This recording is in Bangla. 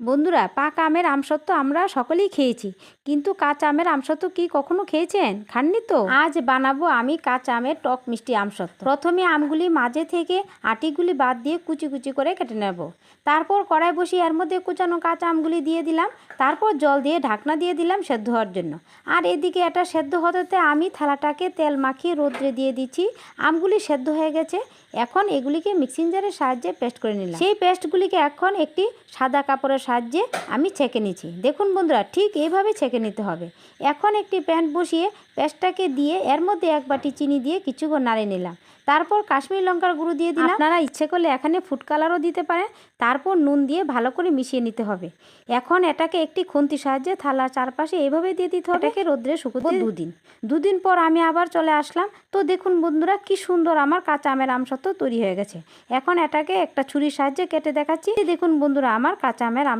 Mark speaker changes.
Speaker 1: বন্ধুরা, পাকা আমের আমসত্ত্ব আমরা সকলেই খেয়েছি, কিন্তু কাঁচা আমের আমসত্ত্ব কি কখনো খেয়েছেন? খাননি তো? আজ বানাবো আমি কাঁচা আমের টক মিষ্টি আমসত্ত্ব। প্রথমে আমগুলি মাঝে থেকে আটিগুলি বাদ দিয়ে কুচি কুচি করে কেটে নেব। তারপর কড়াই বসিয়ে এর মধ্যে কুচানো কাঁচা আমগুলি দিয়ে দিলাম। তারপর জল দিয়ে ঢাকনা দিয়ে দিলাম সেদ্ধ হওয়ার জন্য। আর এদিকে এটা সেদ্ধ হতে আমি থালাটাকে তেল মাখিয়ে রোদ্রে দিয়ে দিচ্ছি। আমগুলি সেদ্ধ হয়ে গেছে। এখন এগুলিকে মিক্সিং জারের সাহায্যে পেস্ট করে নিলাম। সেই পেস্টগুলিকে এখন একটি সাদা কাপড়ের সাহায্যে আমি ছেঁকে নিচ্ছি। দেখুন বন্ধুরা, ঠিক এইভাবে ছেঁকে নিতে হবে। এখন একটি প্যান বসিয়ে পেস্টটাকে দিয়ে এর মধ্যে এক বাটি চিনি দিয়ে কিছুক্ষণ নাড়িয়ে নিলাম। তারপর কাশ্মীরি লঙ্কার গুঁড়ো দিয়ে দিলাম। আপনারা ইচ্ছে করলে এখানে ফুড কালারও দিতে পারেন। তারপর নুন দিয়ে ভালো করে মিশিয়ে নিতে হবে। এখন এটাকে একটি খুন্তির সাহায্যে থালার চারপাশে এইভাবে দিয়ে দিতে হবে। এটাকে রোদ্রে শুকোতে দুদিন পর আমি আবার চলে আসলাম। তো দেখুন বন্ধুরা, কি সুন্দর আমার কাঁচা আমের আমসত্ত্ব তৈরি হয়ে গেছে। এখন এটাকে একটা ছুরির সাহায্যে কেটে দেখাচ্ছি। দেখুন বন্ধুরা, আমার কাঁচা আমের